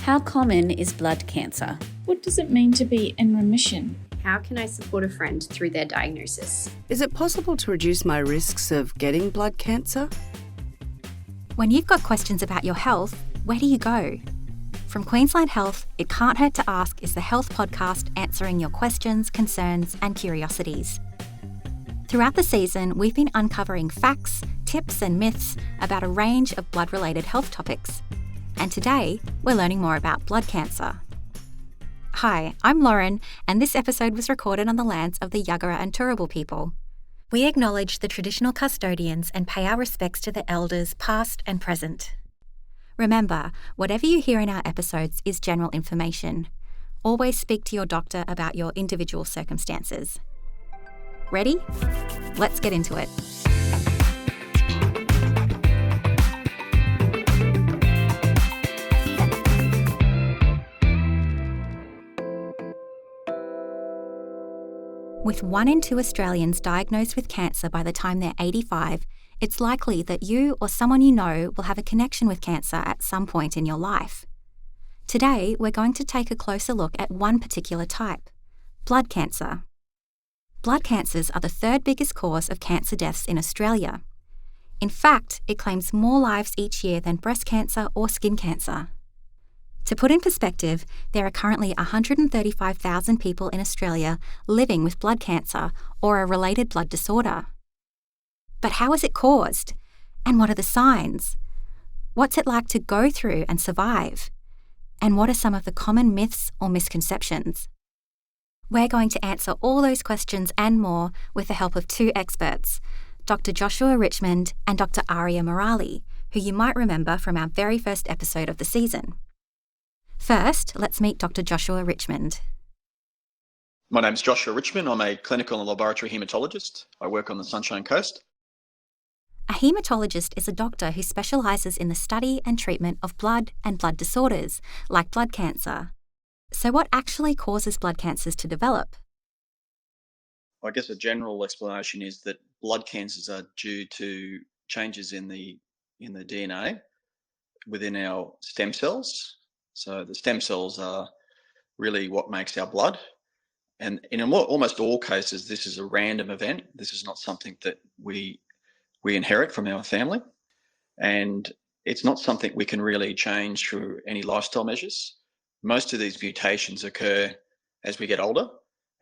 How common is blood cancer? What does it mean to be in remission? How can I support a friend through their diagnosis? Is it possible to reduce my risks of getting blood cancer? When you've got questions about your health, where do you go? From Queensland Health, It Can't Hurt to Ask is the health podcast answering your questions, concerns and curiosities. Throughout the season, we've been uncovering facts, tips and myths about a range of blood-related health topics. And today, we're learning more about blood cancer. Hi, I'm Lauren, and this episode was recorded on the lands of the Yuggera and Turrbal people. We acknowledge the traditional custodians and pay our respects to the elders past and present. Remember, whatever you hear in our episodes is general information. Always speak to your doctor about your individual circumstances. Ready? Let's get into it. With 1 in 2 Australians diagnosed with cancer by the time they're 85, it's likely that you or someone you know will have a connection with cancer at some point in your life. Today, we're going to take a closer look at one particular type, blood cancer. Blood cancers are the third biggest cause of cancer deaths in Australia. In fact, it claims more lives each year than breast cancer or skin cancer. To put in perspective, there are currently 135,000 people in Australia living with blood cancer or a related blood disorder. But how is it caused? And what are the signs? What's it like to go through and survive? And what are some of the common myths or misconceptions? We're going to answer all those questions and more with the help of 2 experts, Dr. Joshua Richmond and Dr. Aarya Murali, who you might remember from our very first episode of the season. First, let's meet Dr. Joshua Richmond. My name's Joshua Richmond. I'm a clinical and laboratory haematologist. I work on the Sunshine Coast. A haematologist is a doctor who specialises in the study and treatment of blood and blood disorders, like blood cancer. So what actually causes blood cancers to develop? I guess a general explanation is that blood cancers are due to changes in the DNA within our stem cells. So the stem cells are really what makes our blood. And in almost all cases, this is a random event. This is not something that we inherit from our family. And it's not something we can really change through any lifestyle measures. Most of these mutations occur as we get older.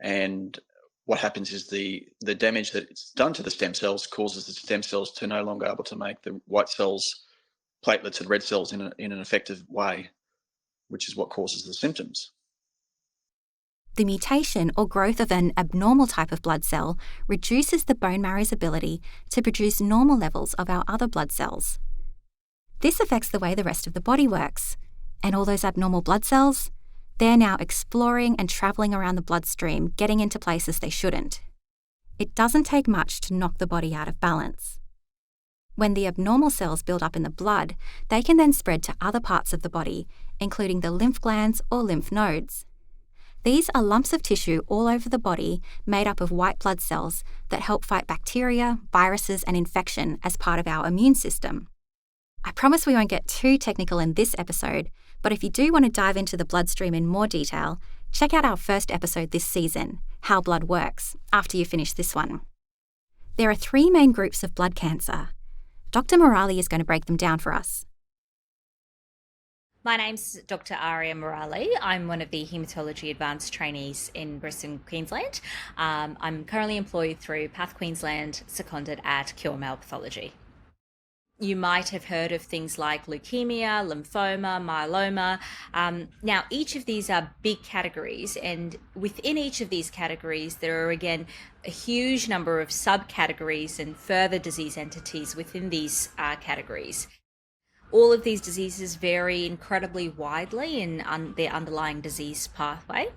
And what happens is the damage that it's done to the stem cells causes the stem cells to no longer able to make the white cells, platelets and red cells in an effective way, which is what causes the symptoms. The mutation or growth of an abnormal type of blood cell reduces the bone marrow's ability to produce normal levels of our other blood cells. This affects the way the rest of the body works, and all those abnormal blood cells, they're now exploring and travelling around the bloodstream, getting into places they shouldn't. It doesn't take much to knock the body out of balance. When the abnormal cells build up in the blood, they can then spread to other parts of the body, including the lymph glands or lymph nodes. These are lumps of tissue all over the body made up of white blood cells that help fight bacteria, viruses and infection as part of our immune system. I promise we won't get too technical in this episode, but if you do want to dive into the bloodstream in more detail, check out our first episode this season, How Blood Works, after you finish this one. There are 3 main groups of blood cancer. Dr. Murali is going to break them down for us. My name's Dr. Aarya Murali. I'm one of the Haematology Advanced Trainees in Brisbane, Queensland. I'm currently employed through Path Queensland, seconded at Cure Male Pathology. You might have heard of things like leukemia, lymphoma, myeloma. Now, each of these are big categories, and within each of these categories, there are, again, a huge number of subcategories and further disease entities within these categories. All of these diseases vary incredibly widely in their underlying disease pathway,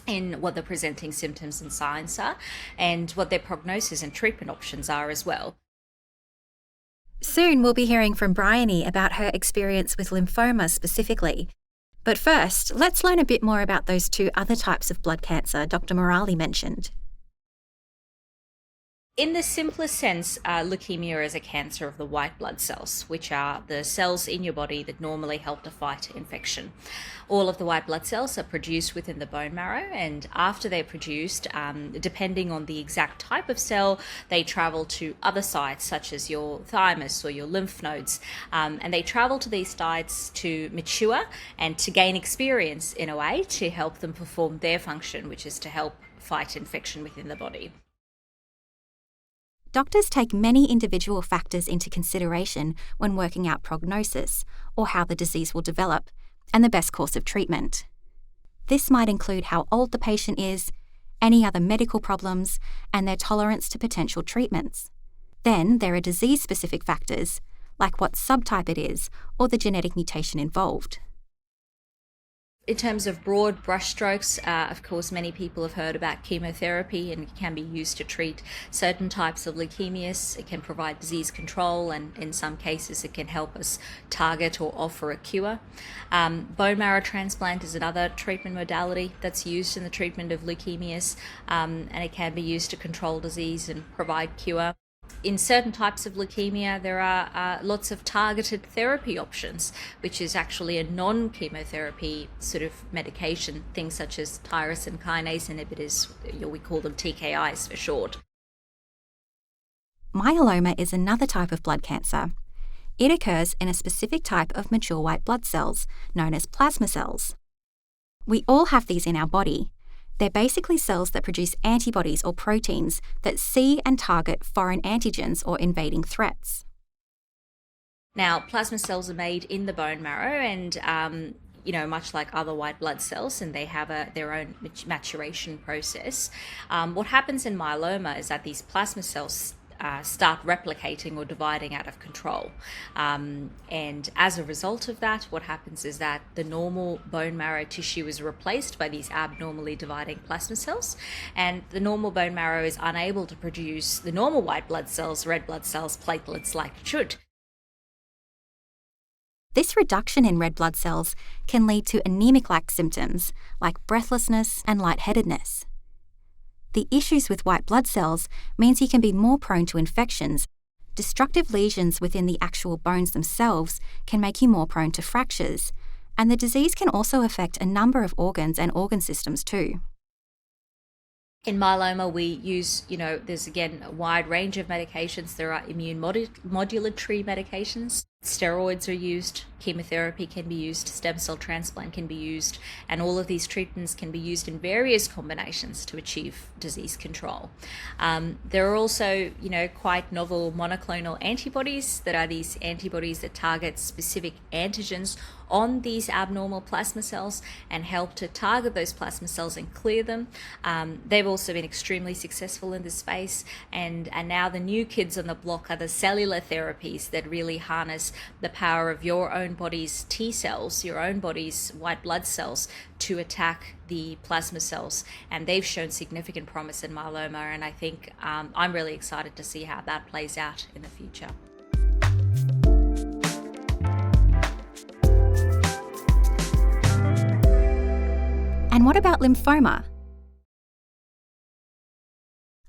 in what the presenting symptoms and signs are, and what their prognosis and treatment options are as well. Soon we'll be hearing from Briony about her experience with lymphoma specifically. But first, let's learn a bit more about those 2 other types of blood cancer Dr. Murali mentioned. In the simplest sense, leukemia is a cancer of the white blood cells, which are the cells in your body that normally help to fight infection. All of the white blood cells are produced within the bone marrow, and after they're produced, depending on the exact type of cell, they travel to other sites, such as your thymus or your lymph nodes, and they travel to these sites to mature and to gain experience in a way to help them perform their function, which is to help fight infection within the body. Doctors take many individual factors into consideration when working out prognosis, or how the disease will develop, and the best course of treatment. This might include how old the patient is, any other medical problems, and their tolerance to potential treatments. Then there are disease-specific factors, like what subtype it is or the genetic mutation involved. In terms of broad brushstrokes, of course, many people have heard about chemotherapy, and it can be used to treat certain types of leukemias. It can provide disease control, and in some cases it can help us target or offer a cure. Bone marrow transplant is another treatment modality that's used in the treatment of leukemias, and it can be used to control disease and provide cure. In certain types of leukemia, there are lots of targeted therapy options, which is actually a non-chemotherapy sort of medication, things such as tyrosine kinase inhibitors, we call them TKIs for short. Myeloma is another type of blood cancer. It occurs in a specific type of mature white blood cells, known as plasma cells. We all have these in our body. They're basically cells that produce antibodies or proteins that see and target foreign antigens or invading threats. Now, plasma cells are made in the bone marrow, and much like other white blood cells, and they have their own maturation process. What happens in myeloma is that these plasma cells start replicating or dividing out of control. And as a result of that, what happens is that the normal bone marrow tissue is replaced by these abnormally dividing plasma cells, and the normal bone marrow is unable to produce the normal white blood cells, red blood cells, platelets like it should. This reduction in red blood cells can lead to anemic-like symptoms like breathlessness and lightheadedness. The issues with white blood cells means you can be more prone to infections. Destructive lesions within the actual bones themselves can make you more prone to fractures, and the disease can also affect a number of organs and organ systems too. In myeloma, we use, there's again a wide range of medications. There are immune modulatory medications. Steroids are used, chemotherapy can be used, stem cell transplant can be used, and all of these treatments can be used in various combinations to achieve disease control. There are also, quite novel monoclonal antibodies that are these antibodies that target specific antigens on these abnormal plasma cells and help to target those plasma cells and clear them. They've also been extremely successful in this space, and now the new kids on the block are the cellular therapies that really harness the power of your own body's T cells, your own body's white blood cells, to attack the plasma cells. And they've shown significant promise in myeloma, and I think I'm really excited to see how that plays out in the future. And what about lymphoma?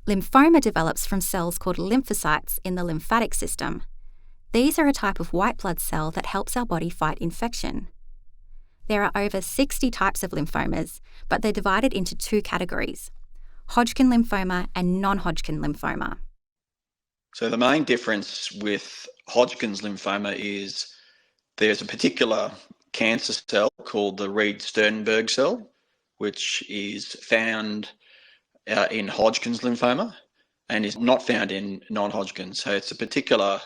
Lymphoma develops from cells called lymphocytes in the lymphatic system. These are a type of white blood cell that helps our body fight infection. There are over 60 types of lymphomas, but they're divided into two categories: Hodgkin lymphoma and non-Hodgkin lymphoma. So the main difference with Hodgkin's lymphoma is there's a particular cancer cell called the Reed-Sternberg cell, which is found in Hodgkin's lymphoma and is not found in non-Hodgkin. So it's a particular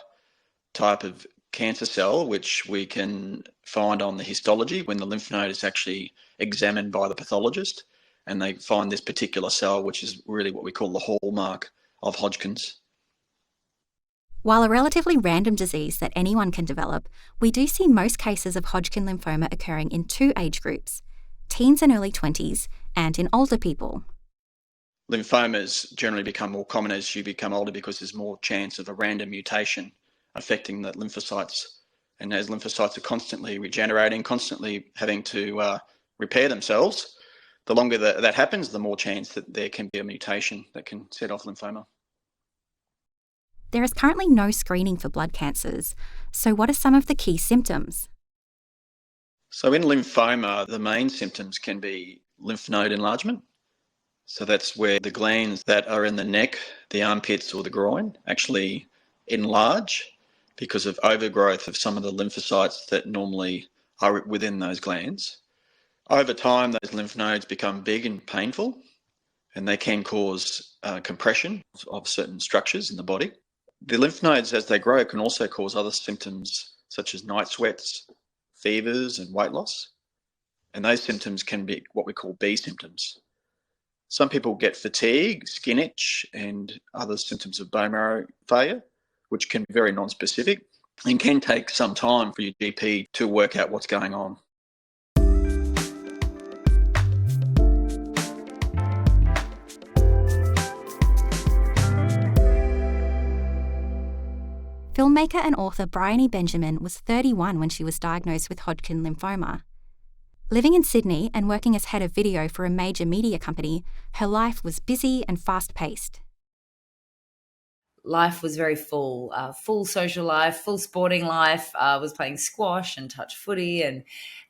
type of cancer cell which we can find on the histology when the lymph node is actually examined by the pathologist, and they find this particular cell, which is really what we call the hallmark of Hodgkin's. While a relatively random disease that anyone can develop, we do see most cases of Hodgkin lymphoma occurring in two age groups: teens and early 20s, and in older people. Lymphomas generally become more common as you become older because there's more chance of a random mutation affecting the lymphocytes. And as lymphocytes are constantly regenerating, constantly having to repair themselves, the longer that happens, the more chance that there can be a mutation that can set off lymphoma. There is currently no screening for blood cancers, so what are some of the key symptoms? So in lymphoma, the main symptoms can be lymph node enlargement. So that's where the glands that are in the neck, the armpits or the groin actually enlarge because of overgrowth of some of the lymphocytes that normally are within those glands. Over time, those lymph nodes become big and painful, and they can cause compression of certain structures in the body. The lymph nodes, as they grow, can also cause other symptoms such as night sweats, fevers and weight loss. And those symptoms can be what we call B symptoms. Some people get fatigue, skin itch, and other symptoms of bone marrow failure, which can be very non-specific and can take some time for your GP to work out what's going on. Filmmaker and author Briony Benjamin was 31 when she was diagnosed with Hodgkin lymphoma. Living in Sydney and working as head of video for a major media company, her life was busy and fast-paced. Life was very full, full social life, full sporting life. I was playing squash and touch footy, and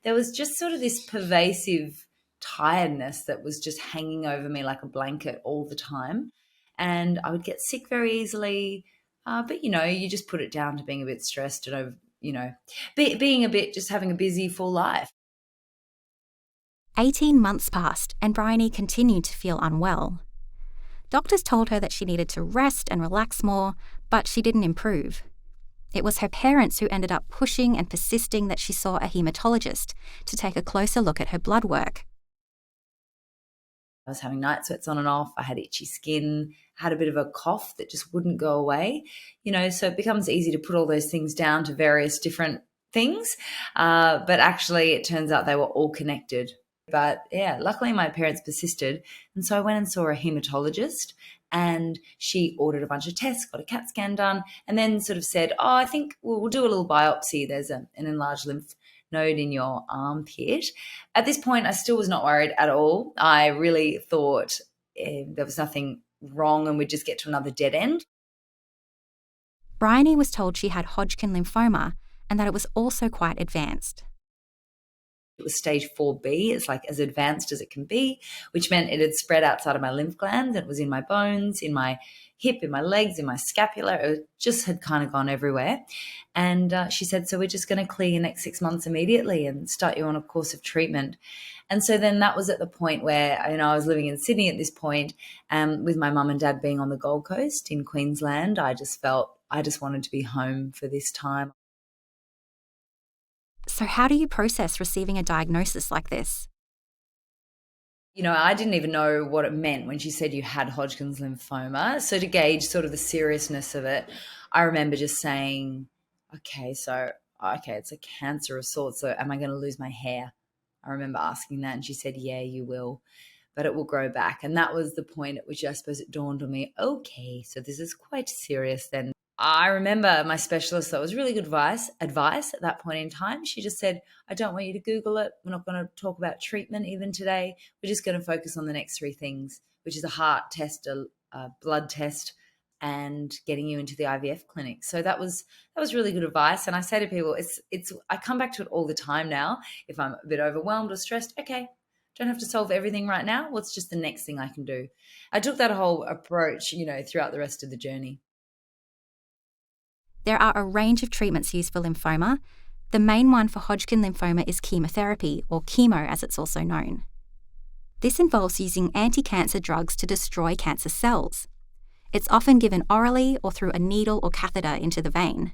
there was just sort of this pervasive tiredness that was just hanging over me like a blanket all the time. And I would get sick very easily. But, you just put it down to being a bit stressed and, being a bit, just having a busy, full life. 18 months passed and Briony continued to feel unwell. Doctors told her that she needed to rest and relax more, but she didn't improve. It was her parents who ended up pushing and persisting that she saw a haematologist to take a closer look at her blood work. I was having night sweats on and off. I had itchy skin, had a bit of a cough that just wouldn't go away. So it becomes easy to put all those things down to various different things. But actually, it turns out they were all connected. But yeah, luckily my parents persisted. And so I went and saw a haematologist, and she ordered a bunch of tests, got a CAT scan done, and then sort of said, I think we'll do a little biopsy. There's an enlarged lymph node in your armpit. At this point, I still was not worried at all. I really thought there was nothing wrong and we'd just get to another dead end. Briony was told she had Hodgkin lymphoma and that it was also quite advanced. It was stage 4B. It's like as advanced as it can be, which meant it had spread outside of my lymph glands. It was in my bones, in my hip, in my legs, in my scapula. It just had kind of gone everywhere. And she said, so we're just going to clear your next 6 months immediately and start you on a course of treatment. And so then that was at the point where, I was living in Sydney at this point, with my mum and dad being on the Gold Coast in Queensland. I just felt I just wanted to be home for this time. So how do you process receiving a diagnosis like this? I didn't even know what it meant when she said you had Hodgkin's lymphoma. So to gauge sort of the seriousness of it, I remember just saying, okay, it's a cancer of sorts. So am I going to lose my hair? I remember asking that, and she said, yeah, you will, but it will grow back. And that was the point at which I suppose it dawned on me, okay, so this is quite serious then. I remember my specialist, that was really good advice at that point in time. She just said, I don't want you to Google it. We're not going to talk about treatment even today. We're just going to focus on the next 3 things, which is a heart test, a blood test, and getting you into the IVF clinic. So that was really good advice. And I say to people, I come back to it all the time now. If I'm a bit overwhelmed or stressed, okay, don't have to solve everything right now. What's just the next thing I can do? I took that whole approach, throughout the rest of the journey. There are a range of treatments used for lymphoma. The main one for Hodgkin lymphoma is chemotherapy, or chemo as it's also known. This involves using anti-cancer drugs to destroy cancer cells. It's often given orally or through a needle or catheter into the vein.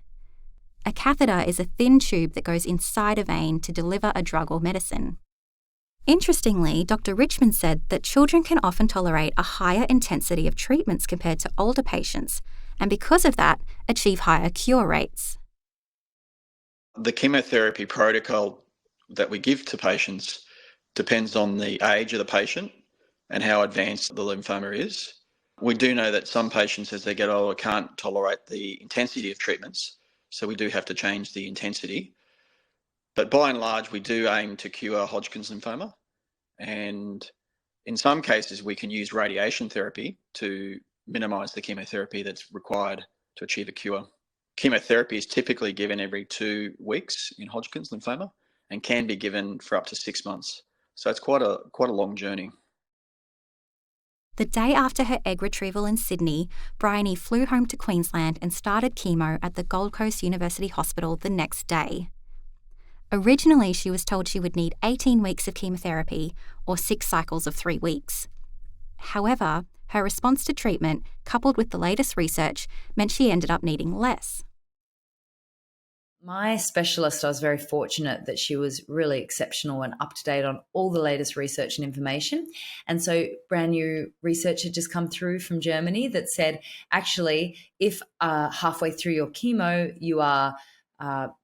A catheter is a thin tube that goes inside a vein to deliver a drug or medicine. Interestingly, Dr. Richmond said that children can often tolerate a higher intensity of treatments compared to older patients, and because of that, achieve higher cure rates. The chemotherapy protocol that we give to patients depends on the age of the patient and how advanced the lymphoma is. We do know that some patients, as they get older, can't tolerate the intensity of treatments, so we do have to change the intensity. But by and large, we do aim to cure Hodgkin's lymphoma, and in some cases we can use radiation therapy to minimise the chemotherapy that's required to achieve a cure. Chemotherapy is typically given every 2 weeks in Hodgkin's lymphoma and can be given for up to 6 months. So it's quite a long journey. The day after her egg retrieval in Sydney, Briony flew home to Queensland and started chemo at the Gold Coast University Hospital the next day. Originally, she was told she would need 18 weeks of chemotherapy or 6 cycles of 3 weeks. However, her response to treatment, coupled with the latest research, meant she ended up needing less. My specialist, I was very fortunate that she was really exceptional and up to date on all the latest research and information. And so brand new research had just come through from Germany that said, actually, if halfway through your chemo you are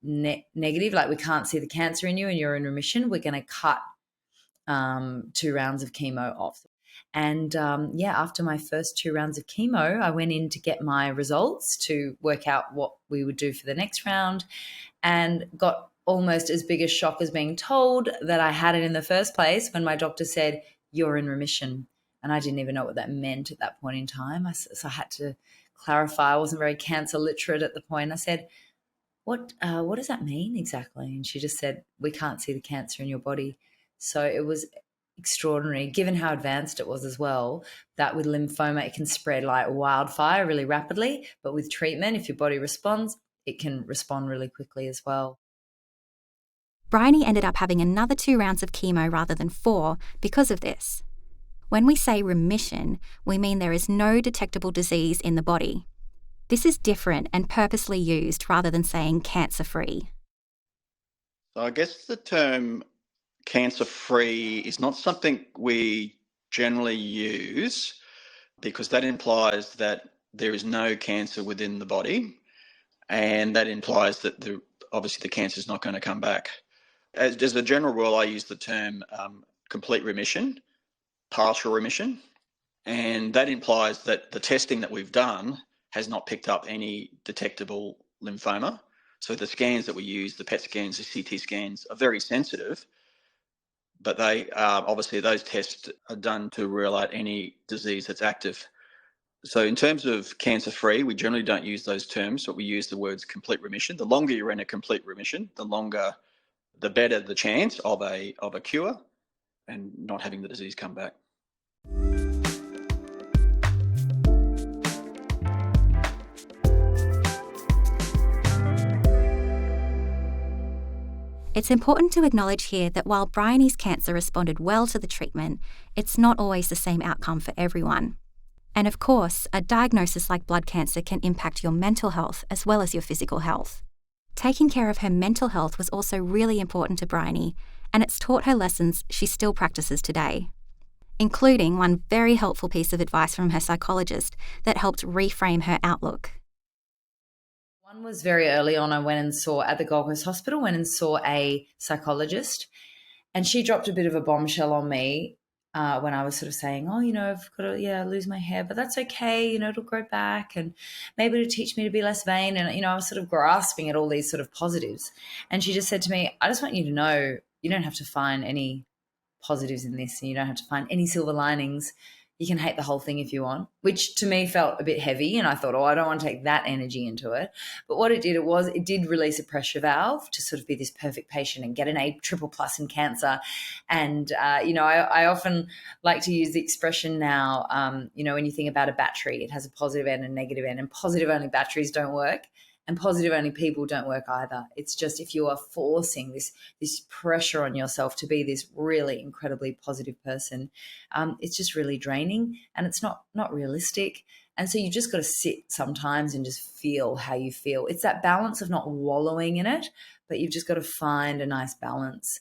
negative, like we can't see the cancer in you and you're in remission, we're going to cut 2 rounds of chemo off. And after my first 2 rounds of chemo, I went in to get my results to work out what we would do for the next round, and got almost as big a shock as being told that I had it in the first place when my doctor said, "You're in remission." And I didn't even know what that meant at that point in time. So I had to clarify. I wasn't very cancer literate at the point. I said, what does that mean exactly? And she just said, "We can't see the cancer in your body." So it was extraordinary, given how advanced it was as well, that with lymphoma, it can spread like wildfire really rapidly. But with treatment, if your body responds, it can respond really quickly as well. Briony ended up having another 2 rounds of chemo rather than 4 because of this. When we say remission, we mean there is no detectable disease in the body. This is different and purposely used rather than saying cancer-free. So I guess the term cancer-free is not something we generally use, because that implies that there is no cancer within the body, and that implies that obviously the cancer is not going to come back. As a general rule, I use the term complete remission, partial remission, and that implies that the testing that we've done has not picked up any detectable lymphoma. So the scans that we use, the PET scans, the CT scans, are very sensitive, but they obviously those tests are done to rule out any disease that's active. So in terms of cancer-free, we generally don't use those terms, but we use the words complete remission. The longer you're in a complete remission, the better the chance of a cure and not having the disease come back. It's important to acknowledge here that while Briony's cancer responded well to the treatment, it's not always the same outcome for everyone. And of course, a diagnosis like blood cancer can impact your mental health as well as your physical health. Taking care of her mental health was also really important to Briony, and it's taught her lessons she still practices today, including one very helpful piece of advice from her psychologist that helped reframe her outlook. One was very early on. I went and saw at the Gold Coast Hospital, went and saw a psychologist, and she dropped a bit of a bombshell on me when I was sort of saying, "Oh, I've got to, lose my hair, but that's okay. It'll grow back, and maybe it'll teach me to be less vain." And, I was sort of grasping at all these sort of positives. And she just said to me, "I just want you to know you don't have to find any positives in this, and you don't have to find any silver linings. You can hate the whole thing if you want," which to me felt a bit heavy. And I thought, I don't want to take that energy into it. But what it did release a pressure valve to sort of be this perfect patient and get an A++ in cancer. And, I often like to use the expression now, when you think about a battery, it has a positive end and negative end, and positive only batteries don't work. And positive only people don't work either. It's just if you are forcing this pressure on yourself to be this really incredibly positive person, it's just really draining, and it's not realistic. And so you just got to sit sometimes and just feel how you feel. It's that balance of not wallowing in it, but you've just got to find a nice balance.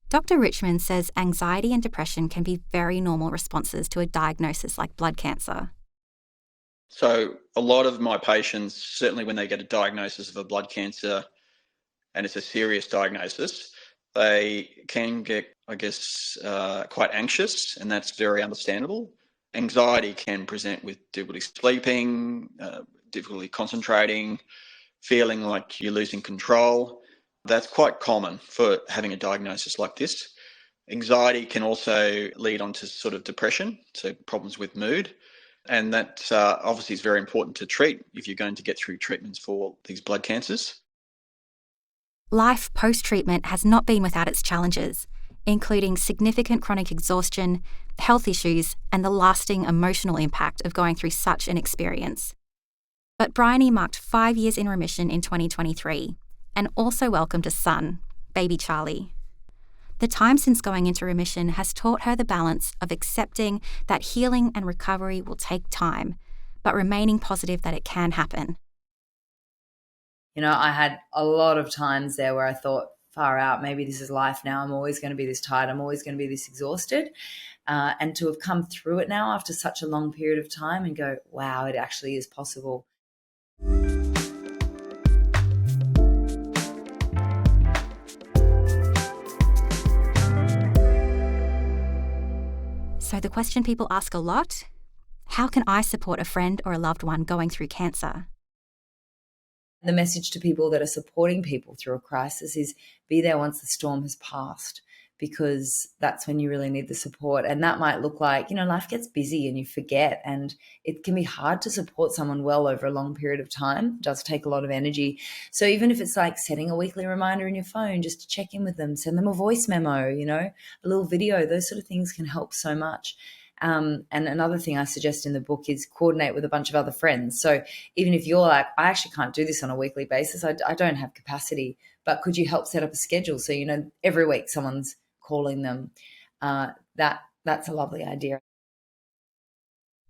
Dr. Richmond says anxiety and depression can be very normal responses to a diagnosis like blood cancer. So a lot of my patients, certainly when they get a diagnosis of a blood cancer, and it's a serious diagnosis, they can get, quite anxious, and that's very understandable. Anxiety can present with difficulty sleeping, difficulty concentrating, feeling like you're losing control. That's quite common for having a diagnosis like this. Anxiety can also lead on to sort of depression, so problems with mood. And that obviously is very important to treat if you're going to get through treatments for these blood cancers. Life post-treatment has not been without its challenges, including significant chronic exhaustion, health issues, and the lasting emotional impact of going through such an experience. But Briony marked 5 years in remission in 2023 and also welcomed a son, baby Charlie. The time since going into remission has taught her the balance of accepting that healing and recovery will take time, but remaining positive that it can happen. You know, I had a lot of times there where I thought, far out, maybe this is life now. I'm always going to be this tired. I'm always going to be this exhausted. And to have come through it now after such a long period of time and go, wow, it actually is possible. So the question people ask a lot, how can I support a friend or a loved one going through cancer? The message to people that are supporting people through a crisis is be there once the storm has passed, because that's when you really need the support. And that might look like, you know, life gets busy and you forget, and it can be hard to support someone well over a long period of time. It does take a lot of energy. So even if it's like setting a weekly reminder in your phone just to check in with them, send them a voice memo, you know, a little video, those sort of things can help so much. And another thing I suggest in the book is coordinate with a bunch of other friends. So even if you're like, I actually can't do this on a weekly basis, I don't have capacity, but could you help set up a schedule so, you know, every week someone's calling them? That's a lovely idea.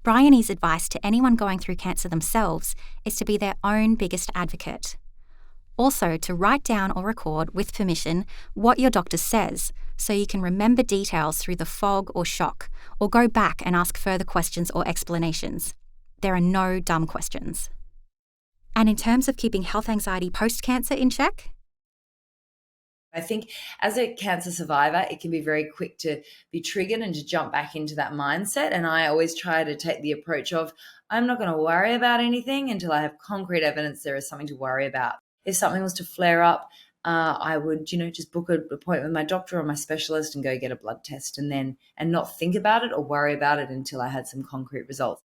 Briony's advice to anyone going through cancer themselves is to be their own biggest advocate. Also, to write down or record, with permission, what your doctor says, so you can remember details through the fog or shock, or go back and ask further questions or explanations. There are no dumb questions. And in terms of keeping health anxiety post-cancer in check? I think as a cancer survivor, it can be very quick to be triggered and to jump back into that mindset. And I always try to take the approach of, I'm not going to worry about anything until I have concrete evidence there is something to worry about. If something was to flare up, I would, you know, just book an appointment with my doctor or my specialist and go get a blood test, and not think about it or worry about it until I had some concrete results.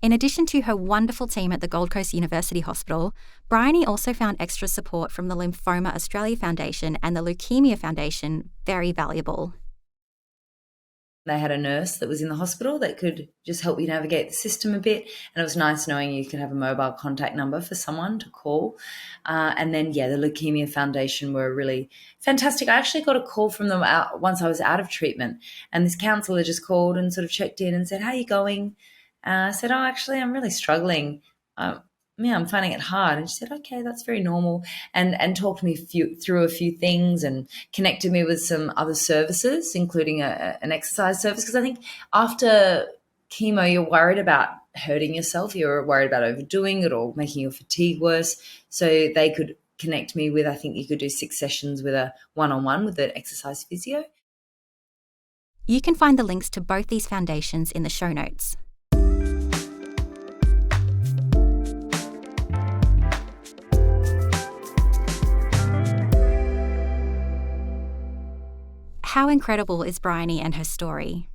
In addition to her wonderful team at the Gold Coast University Hospital, Briony also found extra support from the Lymphoma Australia Foundation and the Leukemia Foundation very valuable. They had a nurse that was in the hospital that could just help you navigate the system a bit. And it was nice knowing you could have a mobile contact number for someone to call. And then, the Leukemia Foundation were really fantastic. I actually got a call from them once I was out of treatment. And this counsellor just called and sort of checked in and said, how are you going? I said, actually, I'm really struggling. I'm finding it hard. And she said, okay, that's very normal, and talked me through a few things and connected me with some other services, including an exercise service. Because I think after chemo, you're worried about hurting yourself. You're worried about overdoing it or making your fatigue worse. So they could connect me with, I think you could do 6 sessions with a one-on-one with an exercise physio. You can find the links to both these foundations in the show notes. How incredible is Briony and her story?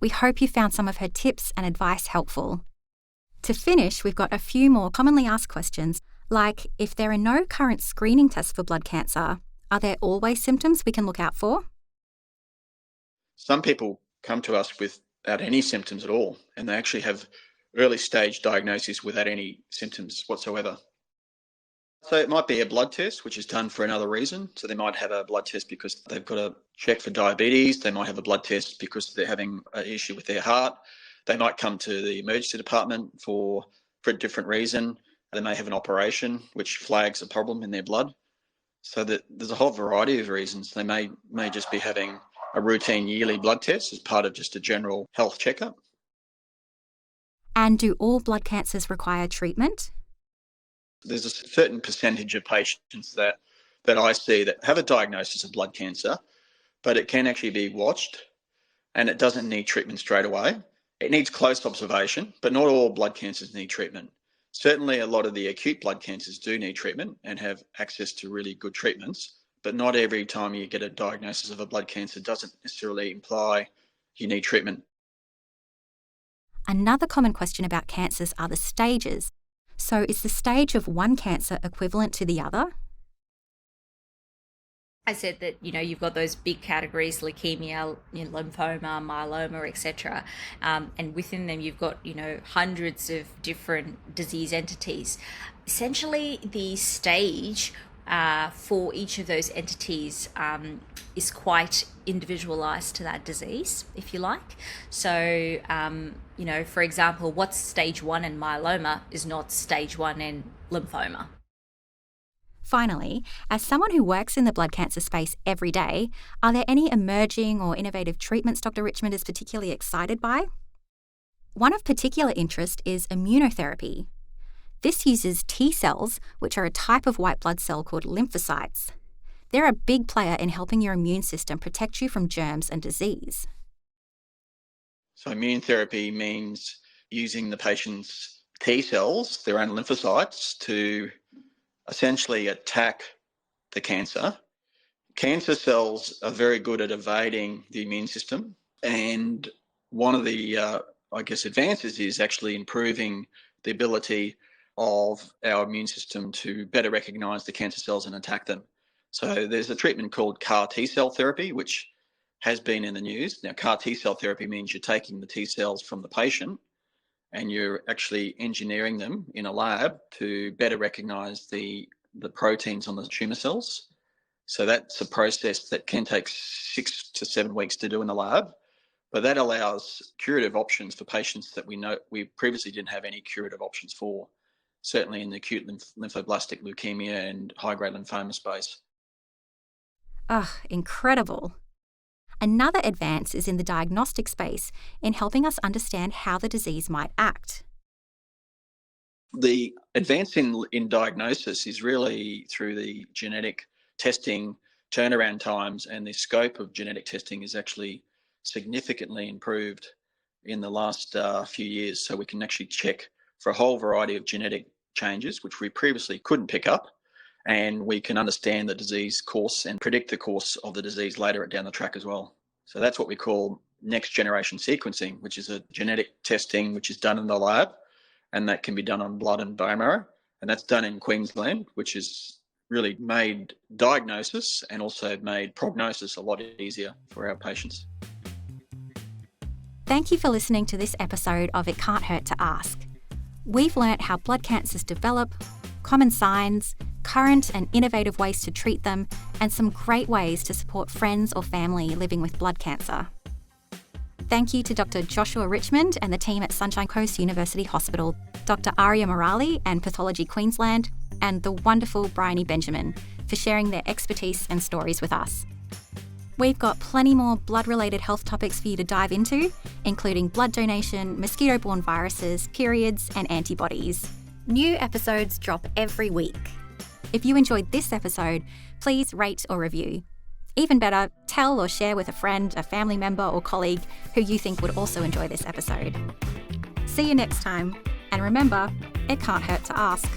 We hope you found some of her tips and advice helpful. To finish, we've got a few more commonly asked questions, like if there are no current screening tests for blood cancer, are there always symptoms we can look out for? Some people come to us without any symptoms at all, and they actually have early stage diagnosis without any symptoms whatsoever. So it might be a blood test, which is done for another reason. So they might have a blood test because they've got to check for diabetes. They might have a blood test because they're having an issue with their heart. They might come to the emergency department for a different reason. They may have an operation which flags a problem in their blood. So that there's a whole variety of reasons. They may just be having a routine yearly blood test as part of just a general health checkup. And do all blood cancers require treatment? There's a certain percentage of patients that I see that have a diagnosis of blood cancer, but it can actually be watched and it doesn't need treatment straight away. It needs close observation, but not all blood cancers need treatment. Certainly a lot of the acute blood cancers do need treatment and have access to really good treatments, but not every time you get a diagnosis of a blood cancer doesn't necessarily imply you need treatment. Another common question about cancers are the stages. So is the stage of one cancer equivalent to the other? I said that, you've got those big categories: leukemia, lymphoma, myeloma, etc. And within them, you've got, hundreds of different disease entities. Essentially, the stage for each of those entities is quite individualized to that disease, if you like. So, for example, what's stage 1 in myeloma is not stage 1 in lymphoma. Finally, as someone who works in the blood cancer space every day, are there any emerging or innovative treatments Dr. Richmond is particularly excited by? One of particular interest is immunotherapy. This uses T cells, which are a type of white blood cell called lymphocytes. They're a big player in helping your immune system protect you from germs and disease. So immune therapy means using the patient's T cells, their own lymphocytes, to essentially attack the cancer. Cancer cells are very good at evading the immune system, and one of the, advances is actually improving the ability of our immune system to better recognise the cancer cells and attack them. So there's a treatment called CAR T cell therapy, which has been in the news. Now, CAR T cell therapy means you're taking the T cells from the patient and you're actually engineering them in a lab to better recognise the proteins on the tumour cells. So that's a process that can take 6 to 7 weeks to do in the lab, but that allows curative options for patients that we know we previously didn't have any curative options for, certainly in the acute lymphoblastic leukemia and high-grade lymphoma space. Incredible. Another advance is in the diagnostic space in helping us understand how the disease might act. The advance in diagnosis is really through the genetic testing turnaround times, and the scope of genetic testing is actually significantly improved in the last few years. So we can actually check for a whole variety of genetic changes, which we previously couldn't pick up, and we can understand the disease course and predict the course of the disease later down the track as well. So that's what we call next generation sequencing, which is a genetic testing which is done in the lab, and that can be done on blood and bone marrow. And that's done in Queensland, which has really made diagnosis and also made prognosis a lot easier for our patients. Thank you for listening to this episode of It Can't Hurt to Ask. We've learnt how blood cancers develop, common signs, current and innovative ways to treat them, and some great ways to support friends or family living with blood cancer. Thank you to Dr. Joshua Richmond and the team at Sunshine Coast University Hospital, Dr. Aarya Murali and Pathology Queensland, and the wonderful Briony Benjamin for sharing their expertise and stories with us. We've got plenty more blood-related health topics for you to dive into, including blood donation, mosquito-borne viruses, periods, and antibodies. New episodes drop every week. If you enjoyed this episode, please rate or review. Even better, tell or share with a friend, a family member or colleague who you think would also enjoy this episode. See you next time, and remember, it can't hurt to ask.